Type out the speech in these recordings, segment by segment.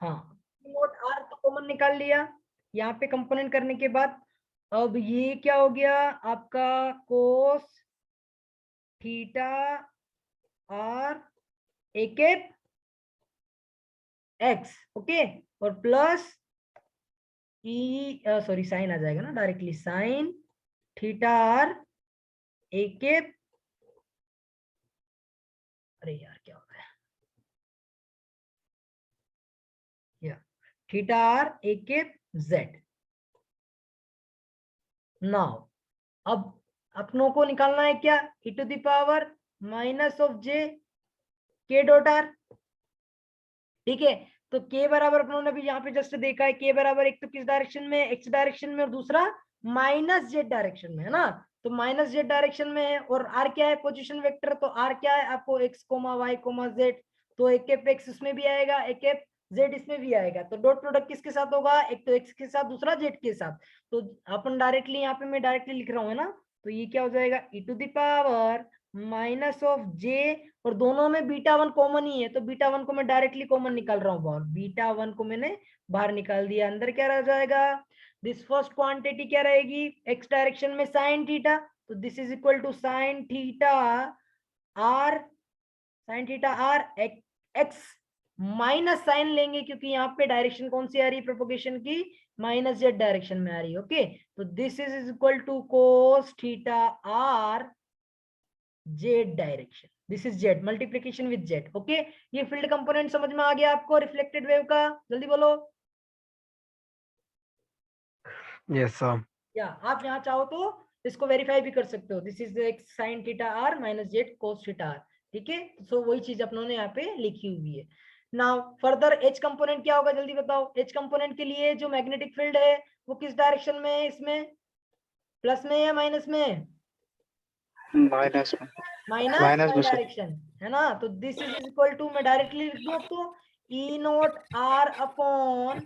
हाँ, note are तो common निकाल लिया यहाँ पे कंपोनेंट करने के बाद। अब ये क्या हो गया आपका cos theta r a cap x, okay, और प्लस ई सॉरी साइन आ जाएगा ना directly, sine theta r a cap, अरे यार क्या हो रहा है, या theta r a cap z. Now अब अपनों को निकालना है क्या, e to the power minus of j k dot are, ठीक है। तो के बराबर अपनों ने भी यहाँ पे जस्ट देखा है, के बराबर एक तो किस डायरेक्शन में, एक्स डायरेक्शन में, और दूसरा माइनस जेड डायरेक्शन में, है ना। तो माइनस जेड डायरेक्शन में है, और आर क्या है, पोजीशन वेक्टर, तो आर क्या है आपको X comma Y comma Z, तो एक एफ एक्स इसमें भी आएगा, एक एफ जेड इसमें भी आएगा। तो डॉट प्रोडक्ट किसके साथ होगा, एक तो एक्स के साथ, दूसरा जेड के साथ। तो अपन डायरेक्टली यहाँ पे मैं डायरेक्टली लिख रहा हूँ, है ना। तो ये क्या हो जाएगा, e to the power minus of j, और दोनों में बीटा वन कॉमन ही है, तो बीटा वन को मैं डायरेक्टली कॉमन निकाल रहा हूँ बाहर, बीटा वन को मैंने बाहर निकाल दिया। अंदर क्या रह जाएगा, दिस फर्स्ट क्वांटिटी क्या रहेगी, एक्स डायरेक्शन में साइन थीटा, तो this is equal to sine theta R, sine theta R X, minus sign लेंगे क्योंकि यहाँ पे डायरेक्शन कौन सी आ रही है प्रोपोगेशन की, माइनस जेड डायरेक्शन में आ रही है, ओके। तो this is equal to cos theta R Z direction, this is Z multiplication with Z, okay. ये फील्ड कंपोनेंट समझ में आ गया आपको रिफ्लेक्टेड वेव का, जल्दी बोलो। Yes sir. या आप यहाँ चाहो तो इसको वेरीफाई भी कर सकते हो, दिस इज एक sine theta R minus Z cos theta are, ठीक है। सो वही चीज अपनों ने यहाँ पे लिखी हुई है। नाउ फर्दर एच कंपोनेंट क्या होगा, जल्दी बताओ। एच कंपोनेंट के लिए जो मैग्नेटिक फील्ड है वो किस डायरेक्शन में है, इसमें प्लस में या माइनस में, माइनस में। माइनस माइनस वाई में सर। डायरेक्शन, है ना। तो दिस इज इक्वल टू, मैं डायरेक्टली लिख दूं अब तो, e naught r upon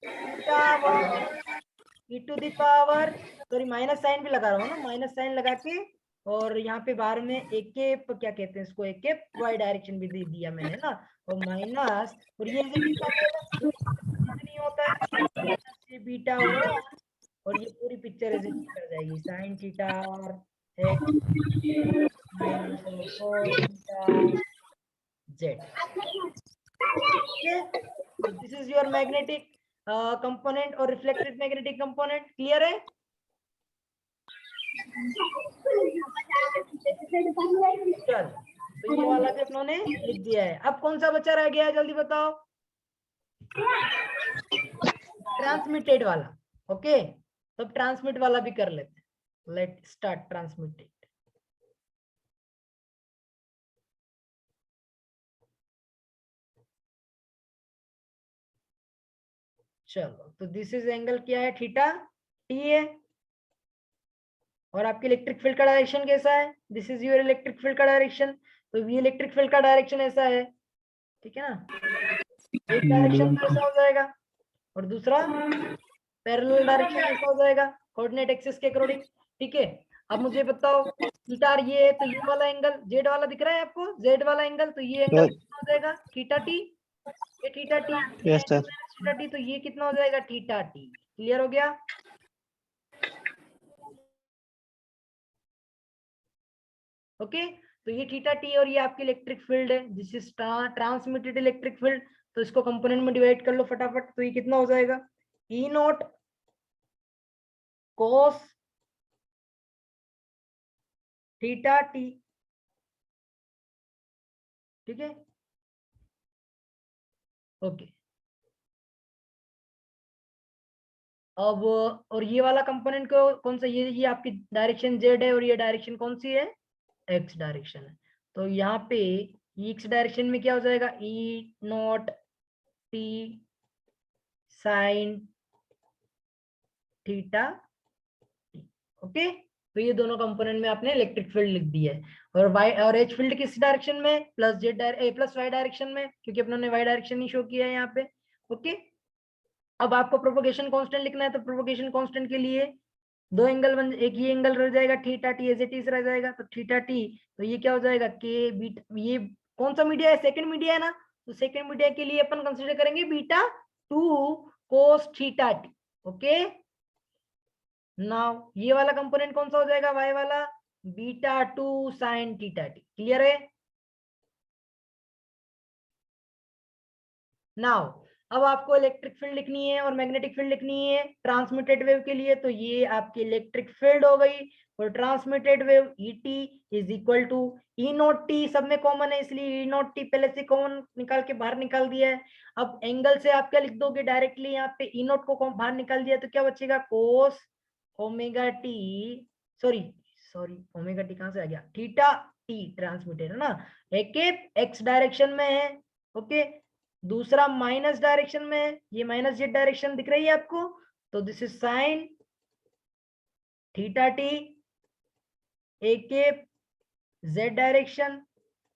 theta one e to the power, sorry minus sine भी लगा रहा हूँ ना, माइनस साइन लगा के, और यहाँ पे बाहर में एक के क्या कहते हैं इसको, एक के वाई डायरेक्शन भी दे दिया मैंने ना, और माइनस, और ये नहीं होता है, ये बीटा वन, और ये पूरी पिक्चर ऐसे कर जाएगी, साइन थीटा और x minus cos theta Z, this is your magnetic component और रिफ्लेक्टेड मैग्नेटिक कंपोनेंट, क्लियर है। चल, तो ये वाला भी अपनों ने लिख दिया है। अब कौन सा बच्चा रह गया है, जल्दी बताओ। ट्रांसमिटेड वाला, ओके। तो ट्रांसमिट वाला भी कर लेते हैं, लेट स्टार्ट ट्रांसमिटेड। चलो, तो दिस इज एंगल क्या है, थीटा टी है, और आपकी इलेक्ट्रिक फील्ड का डायरेक्शन कैसा है, this is your electric field का डायरेक्शन, तो ये इलेक्ट्रिक फील्ड का डायरेक्शन ऐसा है, ठीक है ना। एक डायरेक्शन तो ऐसा हो जाएगा, और दूसरा पैरेलल डायरेक्शन ऐसा हो जाएगा कोऑर्डिनेट एक्सिस के अकॉर्डिंग, ठीक है। अब मुझे बताओ थीटा ये है, तो ये वाला एंगल जेड वाला दिख रहा है आपको, जेड वाला एंगल, तो ये एंगल कितना हो जाएगा, थीटा टी, ये theta T, yes sir. Theta T, तो ये कितना हो जाएगा, थीटा टी। क्लियर हो गया, ओके। तो ये थीटा टी और ये आपकी इलेक्ट्रिक फील्ड है, this is transmitted electric field. तो इसको कंपोनेंट में डिवाइड कर लो फटाफट, तो ये कितना हो जाएगा, e not cos theta T, ठीक है, ओके। अब और ये वाला कंपोनेंट को कौन सा, ये आपकी डायरेक्शन जेड है, और ये डायरेक्शन कौन सी है, एक्स डायरेक्शन है। तो यहाँ पे एक्स डायरेक्शन में क्या हो जाएगा, e naught t sine theta t, okay. तो ये दोनों कंपोनेंट में आपने इलेक्ट्रिक फील्ड लिख दिया है, और वाई और एच फील्ड किस डायरेक्शन में, plus Z plus Y direction में, क्योंकि अपनों ने वाई डायरेक्शन ही शो किया है यहाँ पे, ओके। अब आपको प्रोपोगेशन कांस्टेंट लिखना है, तो प्रोपोगेशन कांस्टेंट के लिए दो एंगल बन, एक ये एंगल रह जाएगा theta T as it is रह जाएगा, तो थीटा टी, तो ये क्या हो जाएगा के बीट, ये कौन सा मीडिया है, सेकंड मीडिया है ना, तो सेकेंड मीडियम के लिए अपन कंसिडर करेंगे beta 2 cos theta t. Okay, now ये वाला कंपोनेंट कौन सा हो जाएगा, y वाला beta 2 sin theta T. Clear है? नाउ अब आपको इलेक्ट्रिक फील्ड लिखनी है और मैग्नेटिक फील्ड लिखनी है ट्रांसमिटेड वेव के लिए, तो ये आपकी इलेक्ट्रिक फील्ड हो गई और transmitted wave ET is equal to E naught T, सब में कॉमन है इसलिए ई नॉट टी पहले से कॉमन निकाल के बाहर निकाल दिया है। अब एंगल से आप क्या लिख दोगे डायरेक्टली, यहाँ पे ई नॉट को बाहर निकाल दिया तो क्या बचेगा, कोस omega T, sorry sorry omega T कहां से आ गया, थीटा टी ट्रांसमिटेड है ना, एक एक्स डायरेक्शन में है। ओके, दूसरा माइनस डायरेक्शन में है, ये माइनस जेड डायरेक्शन दिख रही है आपको, तो this is sine theta t एक जेड डायरेक्शन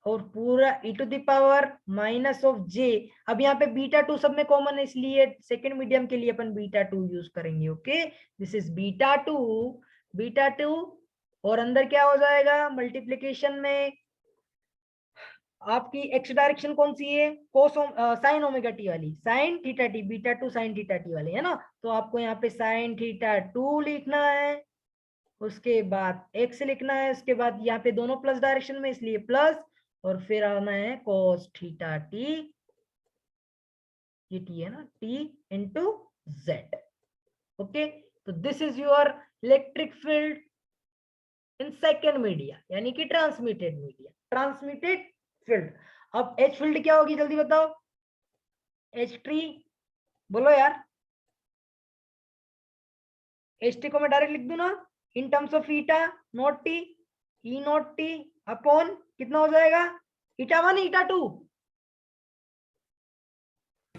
और पूरा e to the power minus of j. अब यहाँ पे बीटा 2 सब में कॉमन है इसलिए सेकेंड मीडियम के लिए अपन बीटा 2 यूज करेंगे। ओके, दिस इज बीटा 2 और अंदर क्या हो जाएगा मल्टीप्लीकेशन में आपकी एक्स डायरेक्शन कौन सी है, कोस साइन ओमेगा टी वाली, sign theta T, beta 2 sign theta T वाली है ना, तो आपको यहाँ पे साइन थीटा 2 लिखना है, उसके बाद एक्स लिखना है, उसके बाद यहाँ पे दोनों प्लस डायरेक्शन में इसलिए प्लस, और फिर आना है कोस थीटा टी, ये टी है ना, टी इंटू जेड। ओके, तो this is your electric field in second media यानी कि ट्रांसमिटेड मीडिया, ट्रांसमिटेड फील्ड। अब एच फील्ड क्या होगी जल्दी बताओ, एच टी बोलो यार, एच टी को मैं डायरेक्ट लिख दूं ना in terms of eta not T, E naught T upon कितना हो जाएगा, ईटा 1 ईटा 2,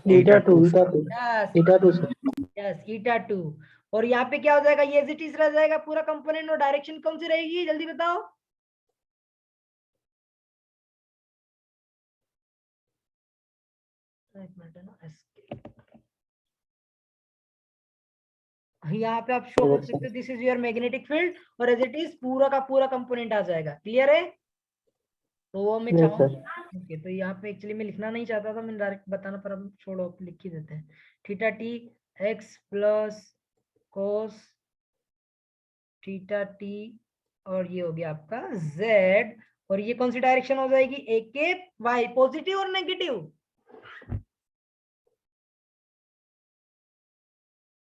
Eta 2. यस ईटा 2, और यहाँ पे क्या हो जाएगा, ये एज इट इज रह जाएगा पूरा कंपोनेंट, और डायरेक्शन कौन सी रहेगी जल्दी बताओ, एक मिनट है ना, यहाँ पे आप शो कर सकते हो this is your magnetic field और एज इट इज पूरा का पूरा कंपोनेंट आ जाएगा। क्लियर है? तो वो मैं चाहूंगी ओके, तो यहाँ पे एक्चुअली मैं लिखना नहीं चाहता था, मैंने डायरेक्ट बताना, पर अब छोड़ो लिख ही देते हैं, theta T x plus cos theta T और ये हो गया आपका z, और ये कौन सी डायरेक्शन हो जाएगी, एक के वाई, पॉजिटिव और नेगेटिव,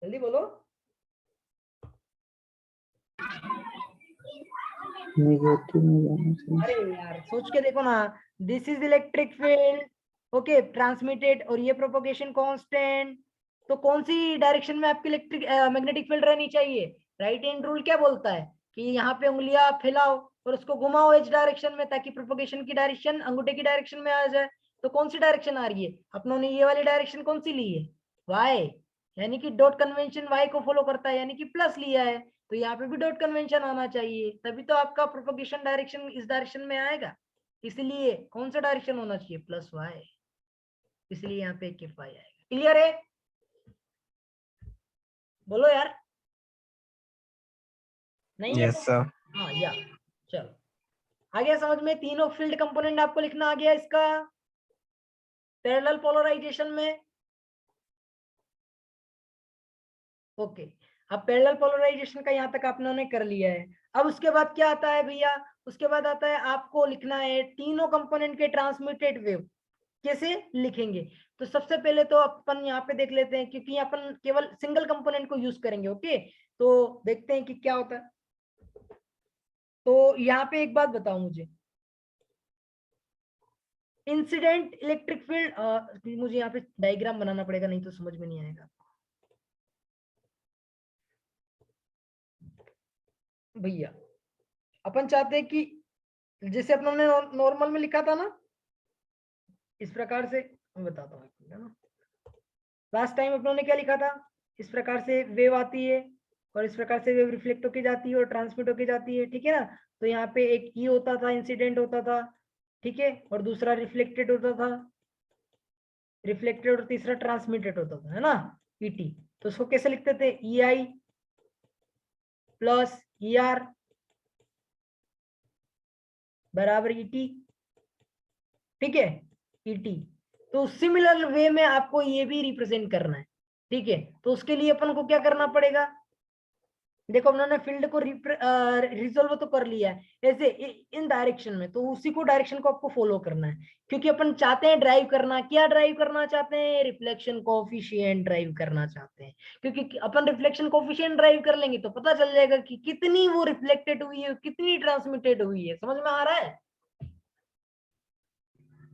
जल्दी बोलो, अरे यार सोच के देखो ना, this is electric field okay transmitted, और ये प्रोपोगेशन कांस्टेंट, तो कौन सी डायरेक्शन में आपकी इलेक्ट्रिक मैग्नेटिक फील्ड रहनी चाहिए, राइट हैंड रूल क्या बोलता है कि यहाँ पे उंगलियां फैलाओ और उसको घुमाओ एच डायरेक्शन में ताकि प्रोपोगेशन की डायरेक्शन अंगूठे की डायरेक्शन में आ जाए। तो कौन सी डायरेक्शन आ रही है, अपनों ने ये वाली डायरेक्शन कौन सी ली है, वाई, यानी कि डॉट कन्वेंशन वाई को फॉलो करता है, यानी कि प्लस लिया है, तो यहाँ पे भी डॉट कन्वेंशन आना चाहिए, तभी तो आपका प्रोपोगेशन डायरेक्शन इस डायरेक्शन में आएगा, इसलिए कौन सा डायरेक्शन होना चाहिए, प्लस वाई, इसलिए यहाँ पे के वाई आएगा। क्लियर है? बोलो यार, नहीं है Yes, तो sir. हाँ या चलो आ गया समझ में, तीनों फील्ड कंपोनेंट आपको लिखना आ गया इसका पैरेलल पोलराइजेशन में। ओके, अब पैरेलल पोलराइजेशन का यहाँ तक आपने कर लिया है। अब उसके बाद क्या आता है भैया, उसके बाद आता है आपको लिखना है तीनों कंपोनेंट के ट्रांसमिटेड वेव कैसे लिखेंगे। तो सबसे पहले तो अपन यहाँ पे देख लेते हैं, क्योंकि अपन केवल सिंगल कंपोनेंट को यूज करेंगे। ओके, तो देखते हैं कि क्या होता है। तो यहाँ पे एक बात बताओ मुझे, इंसिडेंट इलेक्ट्रिक फील्ड, मुझे यहाँ पे डायग्राम बनाना पड़ेगा नहीं तो समझ में नहीं आएगा भैया। अपन चाहते हैं कि जैसे अपन ने नॉर्मल में लिखा था ना, इस प्रकार से मैं बताता हूँ है ना, लास्ट टाइम अपन ने क्या लिखा था, इस प्रकार से वेव आती है और इस प्रकार से वेव रिफ्लेक्ट होके जाती है और ट्रांसमिट होके जाती है, ठीक है ना। तो यहाँ पे एक ई होता था, इंसिडेंट होता था, ठीक है, और दूसरा रिफ्लेक्टेड होता था, रिफ्लेक्टेड और तीसरा ट्रांसमिटेड होता था, है ना, ईटी। तो उसको कैसे लिखते थे, ई आई प्लस ई आर बराबर ईटी, ठीक है, ईटी। तो सिमिलर वे में आपको ये भी रिप्रेजेंट करना है, ठीक है। तो उसके लिए अपन को क्या करना पड़ेगा, देखो उन्होंने फील्ड को रिजोल्व तो कर लिया है ऐसे इन डायरेक्शन में, तो उसी को डायरेक्शन को आपको फॉलो करना है, क्योंकि अपन चाहते हैं ड्राइव करना, क्या ड्राइव करना चाहते हैं, रिफ्लेक्शन कोएफिशिएंट ड्राइव करना चाहते हैं, क्योंकि अपन रिफ्लेक्शन कोएफिशिएंट ड्राइव कर लेंगे तो पता चल जाएगा कि कितनी वो रिफ्लेक्टेड हुई है, कितनी ट्रांसमिटेड हुई है। समझ में आ रहा है?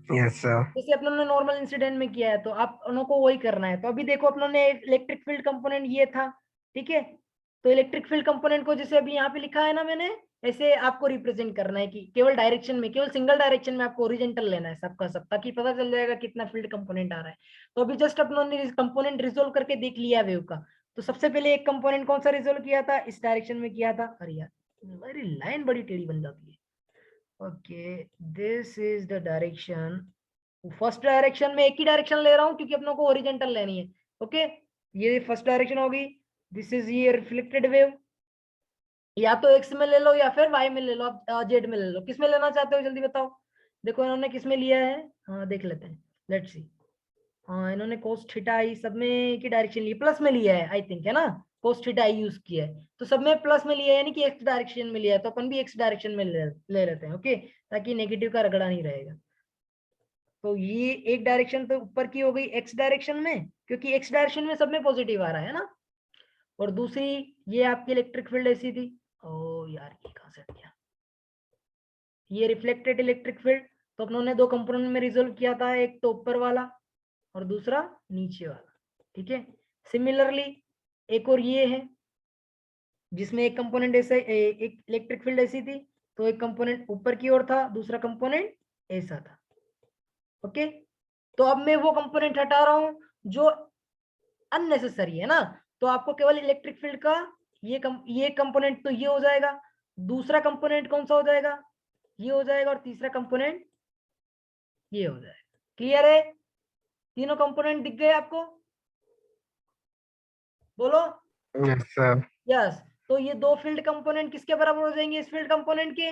Yes, sir. जैसे अपनों ने नॉर्मल इंसिडेंट में किया है, तो आप उनको वही करना है। तो अभी देखो अपनों ने इलेक्ट्रिक फील्ड कंपोनेंट ये था, ठीक है। तो इलेक्ट्रिक फील्ड कंपोनेंट को जैसे अभी यहाँ पे लिखा है ना मैंने, ऐसे आपको रिप्रेजेंट करना है कि केवल डायरेक्शन में, केवल सिंगल डायरेक्शन में आपको ओरिजेंटल लेना है सबका सब, ताकि पता चल जाएगा कितना फील्ड कंपोनेंट आ रहा है। तो अभी जस्ट अपनों ने कंपोनेंट रिजोल्व करके देख लिया वेव का। तो सबसे पहले एक कंपोनेंट कौन सा रिजोल्व किया था, इस डायरेक्शन में किया था। अरे यार मेरी लाइन बड़ी टेढ़ी बन जाती है। Okay, this is the direction. First direction में एक ही डायरेक्शन ले रहा हूं क्योंकि अपनों को ओरिजेंटल लेनी है। ओके, ये फर्स्ट डायरेक्शन होगी। दिस इज ये रिफ्लेक्टेड वेव, या तो एक्स में ले लो या फिर वाई में ले लो, आप जेड में ले लो, किस में लेना चाहते हो जल्दी बताओ। देखो इन्होंने किस में लिया है, हाँ देख लेते हैं, लेट्स सी। हाँ इन्होंने कोस थीटा आई सब में एक ही डायरेक्शन लिया, प्लस में लिया है आई थिंक, है ना। कोस थीटा आई यूज किया है तो सब में प्लस में लिया है, यानी कि एक्स डायरेक्शन में लिया है, तो अपन भी एक्स डायरेक्शन में ले लेते हैं। ओके, ताकि नेगेटिव का रगड़ा नहीं रहेगा। तो ये एक डायरेक्शन तो ऊपर की हो गई एक्स डायरेक्शन में, क्योंकि एक्स डायरेक्शन में सब में पॉजिटिव आ रहा है ना। और दूसरी ये आपकी इलेक्ट्रिक फील्ड ऐसी थी, ओ यार ये कहां से हट गया, ये रिफ्लेक्टेड इलेक्ट्रिक फील्ड। तो अपनों ने दो कंपोनेंट में रिजोल्व किया था, एक तो ऊपर वाला और दूसरा नीचे वाला, ठीक है। सिमिलरली एक और ये है जिसमें एक कंपोनेंट ऐसे एक इलेक्ट्रिक फील्ड ऐसी थी, तो एक कंपोनेंट ऊपर की ओर था, दूसरा कंपोनेंट ऐसा था। ओके, तो अब मैं वो कंपोनेंट हटा रहा हूं जो अननेसेसरी है ना। तो आपको केवल इलेक्ट्रिक फील्ड का ये कंपोनेंट तो ये हो जाएगा, दूसरा कंपोनेंट कौन सा हो जाएगा, ये हो जाएगा, और तीसरा कंपोनेंट ये हो जाएगा। क्लियर है? तीनों कंपोनेंट दिख गए आपको, बोलो। Yes, sir. यस, तो ये दो फील्ड कंपोनेंट किसके बराबर हो जाएंगे, इस फील्ड कंपोनेंट के,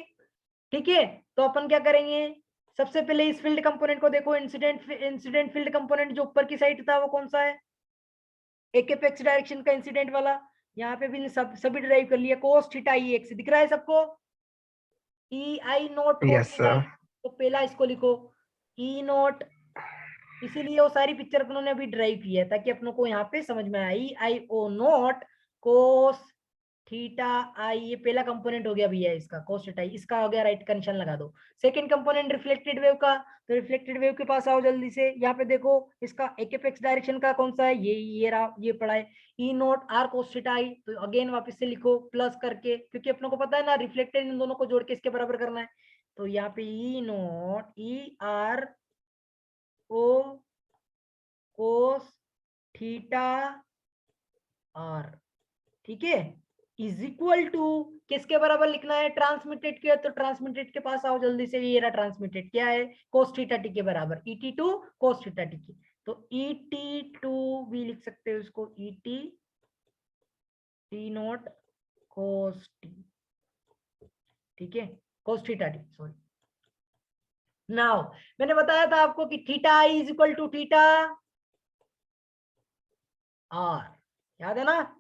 ठीक है। तो अपन क्या करेंगे, सबसे पहले इस फील्ड कंपोनेंट को देखो, इंसिडेंट फील्ड कंपोनेंट जो ऊपर की साइड था वो कौन सा है, एक एपेक्स डायरेक्शन का इंसिडेंट वाला। यहाँ पे भी सभी ड्राइव कर लिया, कोस थीटा ई एक्स दिख रहा है सबको, ई आई नोट कोस Yes, थीटा। sir. तो पहला इसको लिखो ई नोट, इसीलिए वो सारी पिक्चर अपनों ने अभी ड्राइव की है ताकि अपनों को यहाँ पे समझ में आई, आई ओ नोट कोस थीटा आई, ये पहला कंपोनेंट हो गया भैया इसका, कोस थीटा आई, इसका हो गया राइट का निशान लगा दो। सेकंड कंपोनेंट रिफ्लेक्टेड वेव का, तो रिफ्लेक्टेड वेव के पास आओ जल्दी से, यहाँ पे देखो इसका एक एपेक्स डायरेक्शन का कौन सा है, ये रहा, ये पड़ा है ई नोट आर कोस थीटा आई। तो अगेन वापस से लिखो प्लस करके, क्योंकि अपनों को पता है ना रिफ्लेक्टेड इन दोनों को जोड़ के इसके बराबर करना है। तो यहाँ पे e naught e r o cos theta are, ठीक है, इज इक्वल टू किसके बराबर लिखना है, ट्रांसमिटेड के। तो ट्रांसमिटेड के पास आओ जल्दी से, ये रहा ट्रांसमिटेड, क्या है, कोस थीटा टी के बराबर, ET two cos theta T की। तो ईटी टू भी लिख सकते हो इसको, ET T not cos T, ठीक है, cos theta T, sorry. Now मैंने बताया था आपको कि theta I is equal to theta R, याद है ना।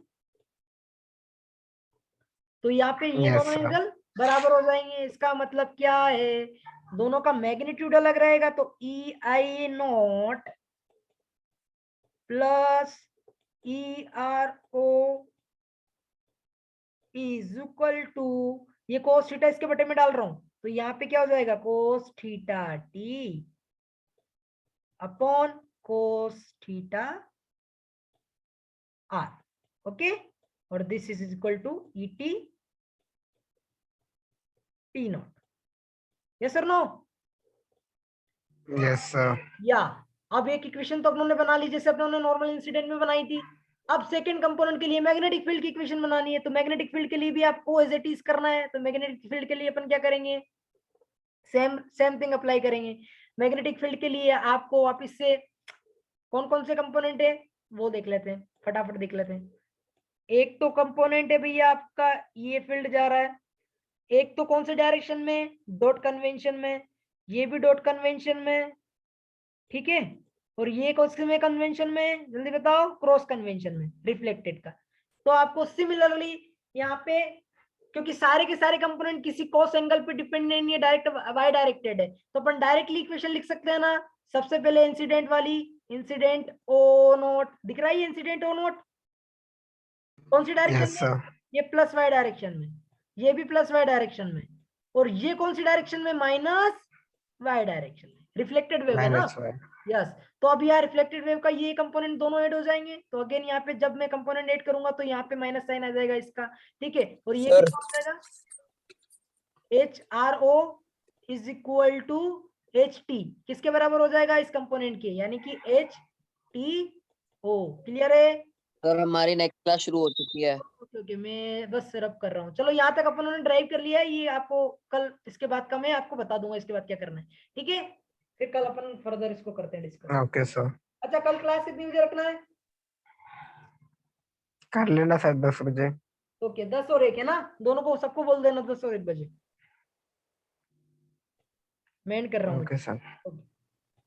तो यहाँ पे ये Yes, दोनों sir. एंगल बराबर हो जाएंगे, इसका मतलब क्या है, दोनों का मैग्नीट्यूड अलग रहेगा। तो e i naught plus e r O is equal to, ये कोस थीटा इसके बटे में डाल रहा हूं, तो यहाँ पे क्या हो जाएगा, cos theta t upon cos theta r. Okay, और this is equal to e t t naught, yes और नो। Yes, sir. या अब एक इक्वेशन तो अपनों ने बना ली जैसे अपनों ने नॉर्मल इंसिडेंट में बनाई थी। अब सेकंड कंपोनेंट के लिए मैग्नेटिक फील्ड की इक्वेशन बनानी है, तो मैग्नेटिक फील्ड के लिए भी आपको एज इट इज करना है। तो मैग्नेटिक फील्ड के लिए अपन क्या करेंगे, सेम थिंग अप्लाई करेंगे। मैग्नेटिक फील्ड के लिए आपको वापस से कौन कौन से कंपोनेंट है वो देख लेते हैं, फटाफट देख लेते हैं। एक तो कंपोनेंट है भैया आपका ये फील्ड जा रहा है, एक तो कौन से डायरेक्शन में, डॉट कन्वेंशन में, ये भी डॉट कन्वेंशन में, ठीक है। और ये कौन से में कन्वेंशन में, जल्दी बताओ, क्रॉस कन्वेंशन में, रिफ्लेक्टेड का। तो आपको सिमिलरली यहाँ पे, क्योंकि सारे के सारे कंपोनेंट किसी कॉस एंगल पे डिपेंडेंट नहीं है, डायरेक्ट वाई डायरेक्टेड है, तो अपन डायरेक्टली इक्वेशन लिख सकते हैं ना। सबसे पहले इंसिडेंट वाली, इंसिडेंट ओ नोट दिख रहा है, इंसिडेंट ओ नोट कौन सी डायरेक्शन Yes, में, sir. ये प्लस वाई डायरेक्शन में, ये भी प्लस वाई डायरेक्शन में, और ये कौन सी डायरेक्शन में, माइनस वाई डायरेक्शन में, रिफ्लेक्टेड वेव है ना। Minus y. यस, तो अब यार रिफ्लेक्टेड वेव का ये कंपोनेंट दोनों ऐड हो जाएंगे, तो अगेन यहाँ पे जब मैं कंपोनेंट ऐड करूंगा तो यहाँ पे माइनस साइन आ जाएगा इसका, ठीक है। और ये सर, कितना हो जाएगा, H R O is equal to H T, किसके बराबर हो जाएगा, इस कंपोनेंट के, यानी कि एच टी ओ। क्लियर है। सर हमारी नेक्स्ट क्लास शुरू हो चुकी है। ओके ओके, मैं बस रब कर रहा हूँ। चलो यहाँ तक अपन ने ड्राइव कर लिया है, ये आपको कल इसके बाद का मैं आपको बता दूंगा इसके बाद क्या करना है, ठीक है। फिर कल अपन फर्दर इसको करते हैं डिस्कस। Okay, sir. अच्छा, कल क्लास कितनी बजे रखना है, कर लेना शायद 10 बजे. ओके 10 और 1 है ना, दोनों को सबको बोल देना 10 और 1 बजे, मैं end कर रहा हूँ। Okay, sir. ओके।